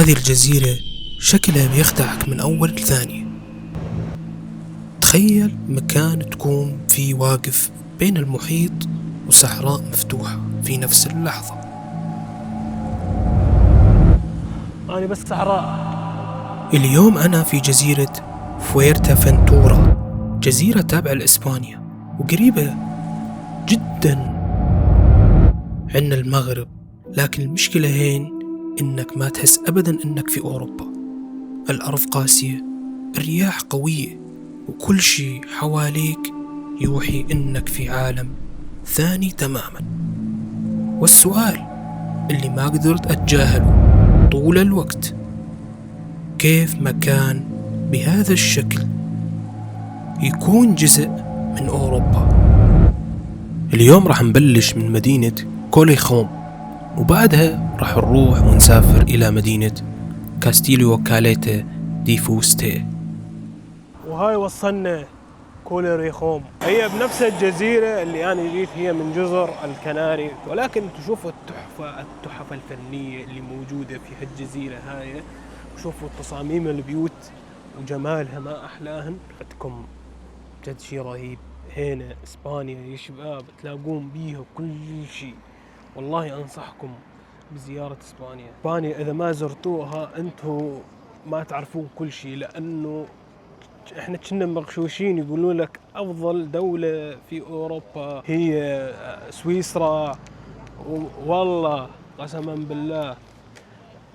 هذه الجزيرة شكلها بيخدعك من أول ثانية. تخيل مكان تكون فيه واقف بين المحيط وصحراء مفتوحة في نفس اللحظة. أنا بس صحراء. اليوم أنا في جزيرة فويرتا فنتورا، جزيرة تابعة لإسبانيا وقريبة جدا عنا المغرب، لكن المشكلة هين إنك ما تحس أبدا إنك في أوروبا. الأرض قاسية، الرياح قوية، وكل شي حواليك يوحي إنك في عالم ثاني تماما. والسؤال اللي ما قدرت أتجاهله طول الوقت، كيف مكان بهذا الشكل يكون جزء من أوروبا؟ اليوم راح نبلش من مدينة كوليخوم، وبعدها راح نروح ونسافر إلى مدينة كاستيليو كاليتا دي فوستي. وهاي وصلنا كوليريخوم، هي بنفس الجزيرة اللي أنا جيت، هي من جزر الكناري. ولكن تشوفوا التحف الفنية اللي موجودة في هالجزيرة هاي، وشوفوا تصاميم البيوت وجمالها ما أحلاهن. عندكم جد شي رهيب. هنا إسبانيا يا شباب تلاقون بيها كل شي. والله أنصحكم بزيارة إسبانيا. إسبانيا إذا ما زرتوها أنتوا ما تعرفون كل شي، لأنه احنا كنا مغشوشين يقولون لك افضل دولة في اوروبا هي سويسرا. والله قسما بالله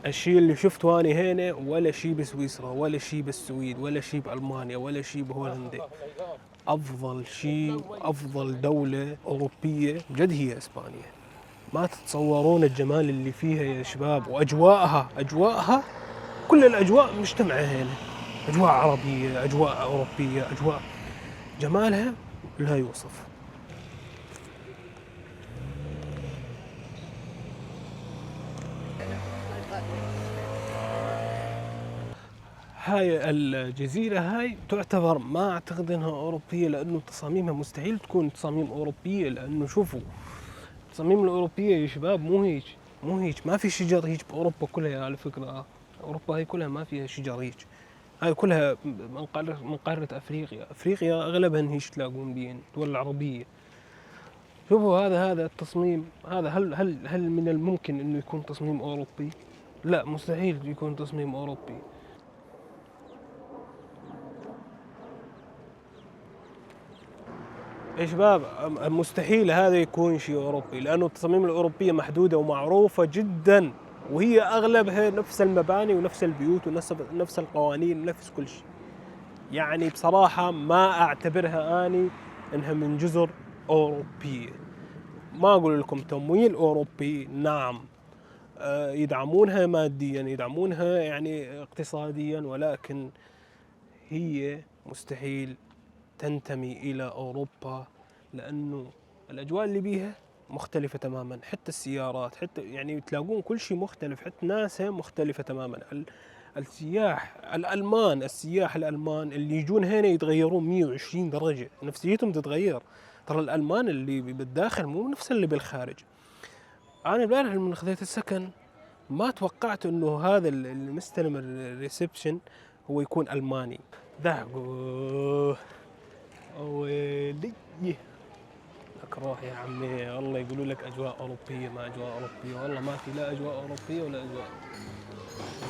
الشيء اللي شفته اني هنا ولا شيء بسويسرا، ولا شيء بالسويد، ولا شيء بالمانيا، ولا شيء بهولندا. افضل شيء، افضل دولة اوروبية جد هي اسبانيا. ما تتصورون الجمال اللي فيها يا شباب، واجواءها كل الاجواء مجتمعة هنا. أجواء عربية، أجواء أوروبية، أجواء جمالها لا يوصف. هاي الجزيرة هاي تعتبر ما أعتقد أنها أوروبية، لأنه تصاميمها مستحيل تكون تصاميم أوروبية. لأنه شوفوا التصاميم الأوروبية يا شباب مو هيك ما في شجر هيك بأوروبا كلها على فكرة. أوروبا هاي كلها ما فيها شجر هيك. هاي كلها من قارة أفريقيا أغلبها هيك تلاقون بين الدول العربية. شوفوا هذا التصميم هذا، هل من الممكن انه يكون تصميم اوروبي؟ لا، مستحيل يكون تصميم اوروبي. يا شباب مستحيل هذا يكون شيء اوروبي، لانه التصاميم الاوروبيه محدوده ومعروفه جدا، وهي اغلبها نفس المباني ونفس البيوت ونفس القوانين ونفس كل شيء. يعني بصراحه ما اعتبرها اني انها من جزر اوروبيه. ما اقول لكم تمويل اوروبي، نعم يدعمونها ماديا، يدعمونها يعني اقتصاديا، ولكن هي مستحيل تنتمي إلى أوروبا، لأنه الأجواء اللي بيها مختلفة تماما. حتى السيارات، حتى يعني تلاقون كل شيء مختلف، حتى ناسها مختلفة تماما. السياح الألمان اللي يجون هنا يتغيرون 120 درجة، نفسيتهم تتغير. ترى الألمان اللي بالداخل مو نفس اللي بالخارج. أنا امبارح لما خذيت السكن ما توقعت انه هذا المستلم الريسبشن هو يكون الماني. ضحكوا ويلي لك روح يا عمي. والله يقولوا لك اجواء اوروبيه، ما اجواء اوروبيه، والله ما في لا اجواء اوروبيه ولا اجواء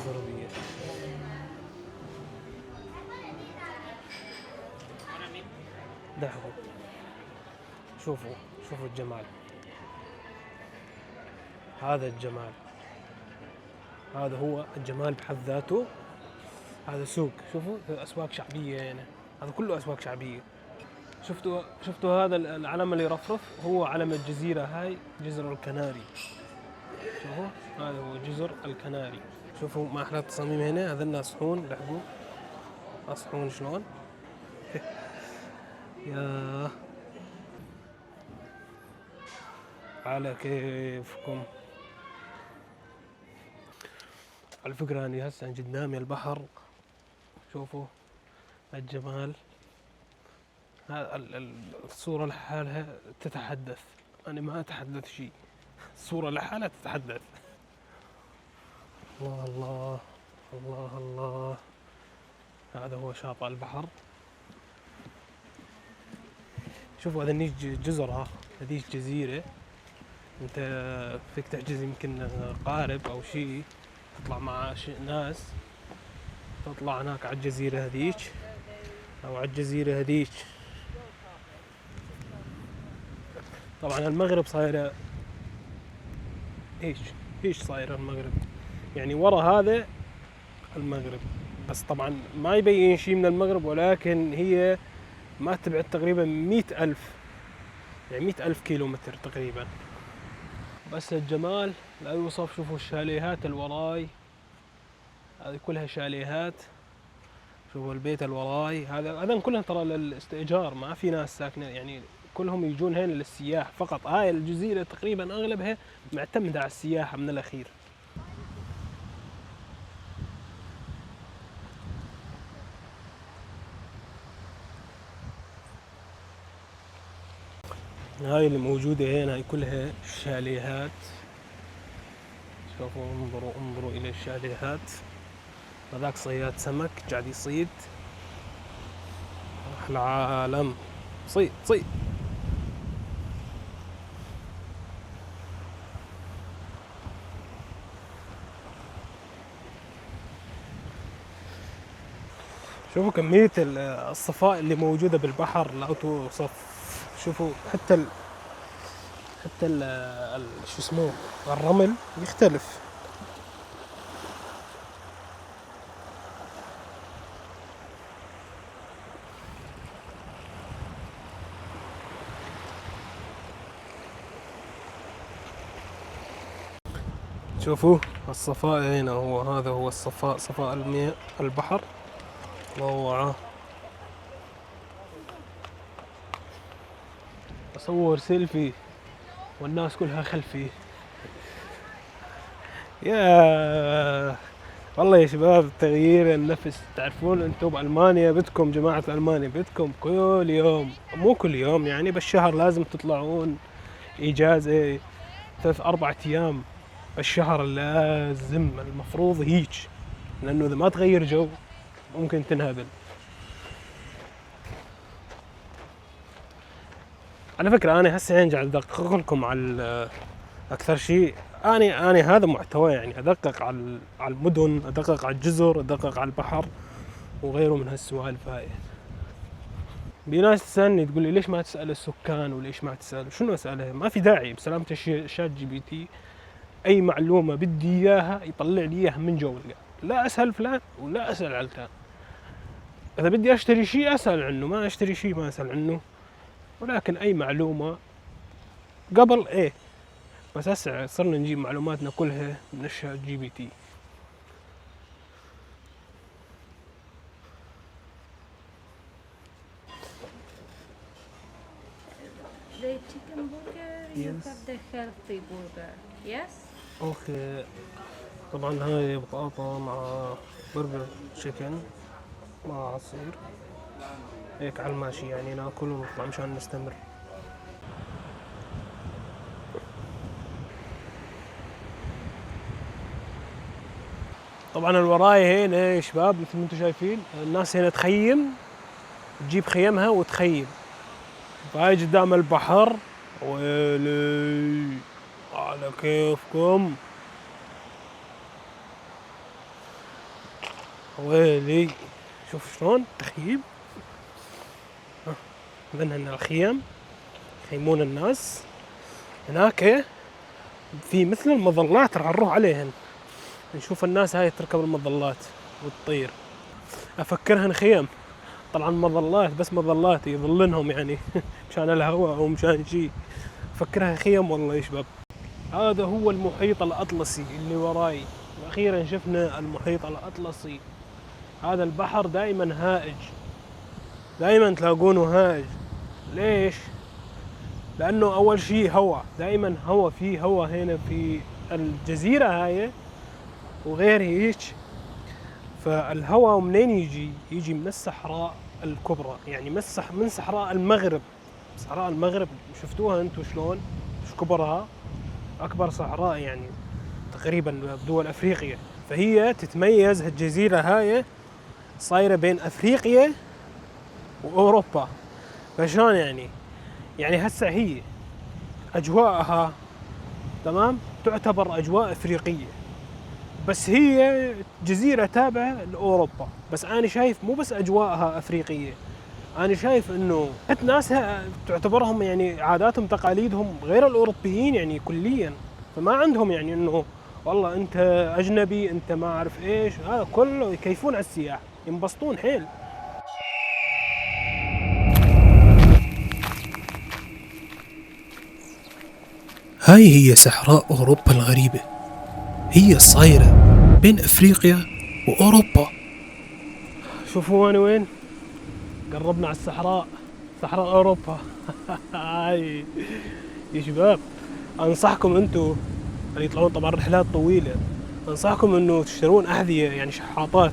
غربيه. ضحكوا. شوفوا الجمال، هذا الجمال، هذا هو الجمال بحد ذاته. هذا سوق، شوفوا اسواق شعبيه هنا، هذا كله اسواق شعبيه. شفتوا هذا العلم اللي يرفرف، هو علم الجزيرة هاي، جزر الكناري. شوفوا هذا هو جزر الكناري. شوفوا ما أحلى التصاميم هنا. هذا الناس صحون، لحقوا أصحون شلون. يا على كيفكم. على فكرة أنا هسه قدامي البحر، شوفوا الجمال. الصورة لحالها تتحدث، أنا ما أتحدث شيء، الصورة لحالها تتحدث. الله الله الله الله. هذا هو شاطئ البحر. شوفوا هذا نيج جزر، ها هذيك جزيرة، انت فيك تحجز يمكن قارب او شيء، تطلع مع ناس، تطلع هناك على الجزيرة هذيك او على الجزيرة هذيك. طبعا المغرب صايرة ايش صايرة المغرب، يعني ورا هذا المغرب، بس طبعا ما يبين شيء من المغرب، ولكن هي ما تبعد تقريبا 100,000، يعني 100,000 كيلومتر تقريبا. بس الجمال لا يوصف. شوفوا الشاليهات الوراي، هذه كلها شاليهات. شوفوا البيت الوراي، هذا كلها ترى للاستئجار، ما في ناس ساكنة، يعني كلهم يجون هنا للسياح فقط. هاي الجزيرة تقريبا أغلبها معتمدة على السياحة من الأخير. هاي اللي موجودة هنا هاي كلها شاليهات. شوفوا، انظروا إلى الشاليهات. هذاك صياد سمك قاعد يصيد. أحلى عالم، صيد. شوفوا كمية الصفاء اللي موجودة بالبحر لا توصف. شوفوا حتى شو اسمه الرمل يختلف. شوفوا الصفاء هنا، هذا هو الصفاء، صفاء المياه البحر. روعة. أصور سيلفي والناس كلها خلفي. يا والله يا شباب، تغيير النفس. تعرفون انتم بألمانيا بدكم، جماعة ألمانيا بدكم كل يوم، مو كل يوم يعني، بالشهر لازم تطلعون إجازة 3-4 أيام بالشهر، لازم المفروض هيك، لأنه إذا ما تغير جو ممكن تنهبل. على فكرة أنا هسه قاعد أدقق لكم على أكثر شيء، أنا هذا محتوى، يعني أدقق على المدن، أدقق على الجزر، أدقق على البحر وغيره من هالسوالف هاي. بناس تسألني تقول لي ليش ما تسأل السكان وليش ما تسأل، شنو أسأله؟ ما في داعي، بسلامة شات جي بي تي أي معلومة بدي إياها يطلع لي إياها من جوالي، لا أسأل فلان ولا أسأل علتان. إذا بدي أشتري شيء أسأل عنه، ما أشتري شيء ما أسأل عنه. ولكن أي معلومة قبل إيه، بس هسه صرنا نجيب معلوماتنا كلها من الشات جي بي تي. The chicken burger, you Yes. have the healthy burger. Yes? اوكي. طبعا هاي بطاطا مع برجر تشيكن مع عصير، هيك على الماشي يعني ناكل ونطلع مشان نستمر. طبعا الوراي هنا يا شباب مثل ما انتم شايفين، الناس هنا تخيم، تجيب خيمها وتخيم. فهاي قدام البحر، ويلي على كيفكم، ويلي شوف شلون تخييم. من الخيام يخيمون الناس هناك، في مثل المظلات راح نروح عليهن نشوف الناس هاي تركب المظلات وتطير. افكرهن خيم، طبعا مظلات، بس مظلات يظلنهم يعني مشان الهواء او مشان شيء. افكرها خيم والله يا شباب. هذا هو المحيط الاطلسي اللي وراي، واخيرا شفنا المحيط الاطلسي. هذا البحر دائما هائج، دائما تلاقونه هائج. ليش؟ لانه اول شيء هواء، دائما هواء، في هواء هنا في الجزيرة هاي وغير هيك. فالهواء منين يجي من الصحراء الكبرى، يعني من صحراء المغرب. صحراء المغرب شفتوها انتم شلون، ايش كبرها، اكبر صحراء يعني تقريبا بدول افريقيا. فهي تتميز هالجزيرة هاي صايرة بين أفريقيا وأوروبا. فشلون يعني؟ يعني هسه هي أجواءها تمام تعتبر أجواء أفريقية، بس هي جزيرة تابعة لأوروبا. بس أنا شايف مو بس أجواءها أفريقية، أنا شايف إنه حتى ناسها تعتبرهم يعني عاداتهم تقاليدهم غير الأوروبيين يعني كليا. فما عندهم يعني إنه والله أنت أجنبي أنت ما أعرف إيش، هذا كله يكيفون على السياح، ينبسطون حيل. هاي هي صحراء أوروبا الغريبة، هي صايرة بين أفريقيا وأوروبا. شوفوا أنا وين قربنا على الصحراء، صحراء أوروبا. هاي يا شباب، أنصحكم أنتم اللي يطلعون طبعا رحلات طويلة، أنصحكم إنه تشترون أحذية يعني شحاطات،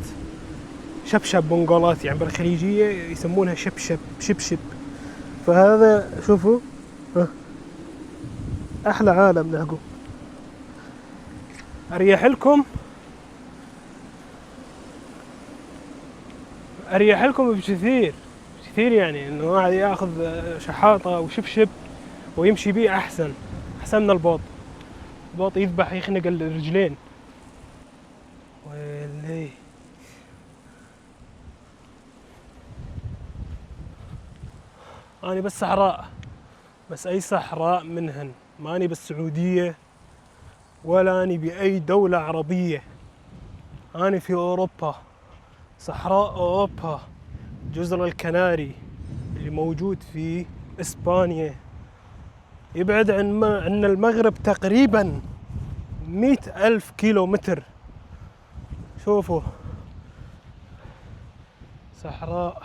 شبشب بنقولات يعني بالخليجية يسمونها شبشب. فهذا شوفوا أحلى عالم نهجو. أريح لكم بكثير يعني إنه واحد ياخذ شحاطة وشبشب ويمشي بيه أحسن من البوط يذبح يخنق الرجلين. ويلي أنا بس صحراء، بس أي صحراء منهن، ماني بالسعودية ولا أني بأي دولة عربية، أنا في أوروبا، صحراء أوروبا، جزر الكناري اللي موجود في إسبانيا، يبعد عن المغرب تقريبا 100,000 كيلومتر. شوفوا صحراء،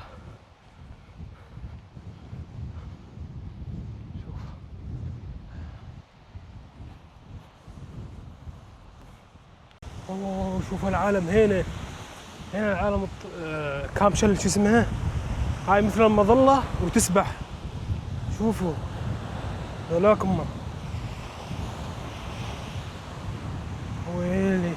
اوه شوفوا العالم هنا العالم كام شو اسمها هاي، مثل المظلة وتسبح. شوفوا ذولاكم ويلي.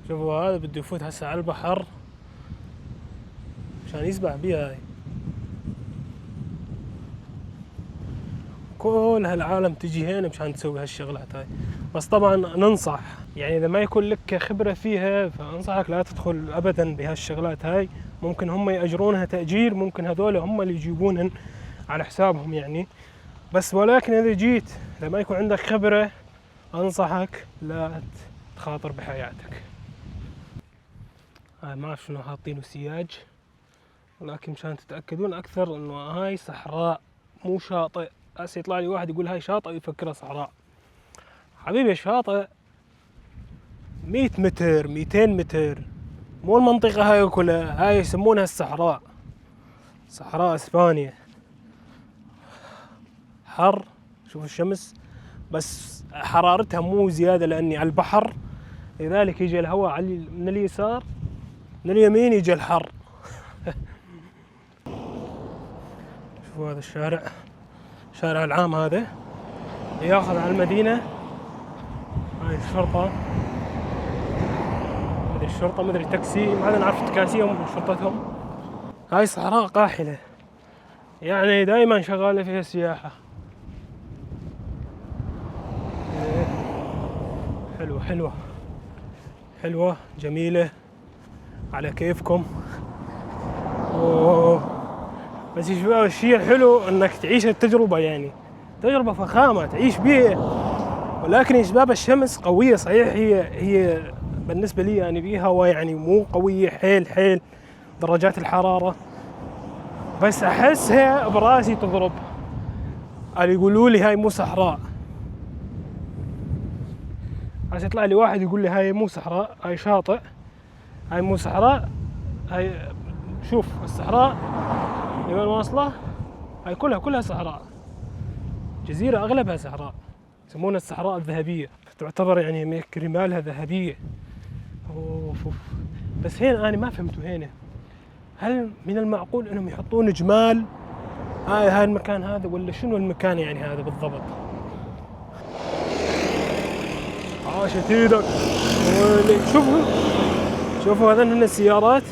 شوفوا هذا بده يفوت هسه على البحر عشان يسبح بيها. هاي كل هالعالم تجي هنا مشان تسوي هالشغلات هاي. بس طبعا ننصح يعني اذا ما يكون لك خبرة فيها فانصحك لا تدخل ابدا بهالشغلات هاي. ممكن هم يأجرونها تأجير، ممكن هذول هم اللي يجيبونهن على حسابهم يعني. بس ولكن اذا جيت لما يكون عندك خبرة انصحك لا تخاطر بحياتك. هاي ما اعرف شنو حاطينه سياج، ولكن مشان تتأكدون اكثر انه هاي صحراء مو شاطئ. هسه يطلع لي واحد يقول هاي شاطئ ويفكرها صحراء. حبيبي الشاطئ 100 متر 200 متر، مو المنطقة هاي كلها. هاي يسمونها الصحراء، صحراء اسبانيا. حر، شوف الشمس بس حرارتها مو زيادة لاني على البحر، لذلك يجي الهواء من اليسار، من اليمين يجي الحر. شوفوا هذا الشارع العام هذا ياخذ على المدينة. هاي الشرطة، مدري الشرطة مدري التاكسي، ما عاد نعرف تكاسيهم شرطتهم. هاي صحراء قاحلة يعني دائما شغالة فيها سياحة. حلوة جميلة على كيفكم. بس يا شباب الشيء الحلو انك تعيش التجربة، يعني تجربة فخامة تعيش بيها. ولكن يا شباب الشمس قوية صحيح، هي بالنسبة لي يعني بيها هوا يعني مو قوية حيل درجات الحرارة، بس احسها براسي تضرب. اللي يقولوا لي هاي مو صحراء، عشان يطلع لي واحد يقول لي هاي مو صحراء، هاي شاطئ، هاي مو صحراء. هاي شوف الصحراء لوين واصلة، هاي كلها صحراء. جزيرة اغلبها صحراء، يسمونها الصحراء الذهبية، تعتبر يعني رمالها ذهبية. بس هنا أنا ما فهمته هنا، هل من المعقول إنهم يحطون جمال هاي المكان هذا، ولا شنو المكان يعني هذا بالضبط؟ عاشت ايدك. ويلي شوفوا هذين هن السيارات،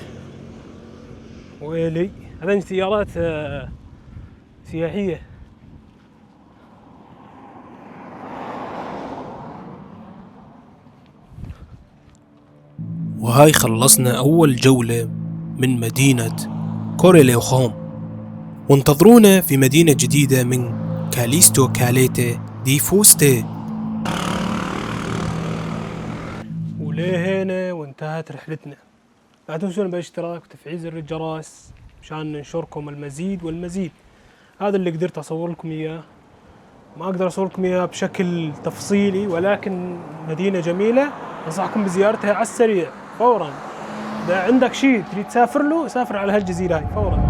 ويلي هذين سيارات سياحية. وهاي خلصنا أول جولة من مدينة كوريليوخوم، وانتظرونا في مدينة جديدة من كاليستو كاليتي دي فوستي. وليه هنا وانتهت رحلتنا. لا تنسون بالاشتراك وتفعيل زر الجرس مشان ننشركم المزيد والمزيد. هذا اللي قدرت أصور لكم إياه، ما أقدر أصور لكم إياه بشكل تفصيلي، ولكن مدينة جميلة أنصحكم بزيارتها على السريع فورا. إذا عندك شيء تريد تسافر له، سافر على هالجزيرة هاي فورا.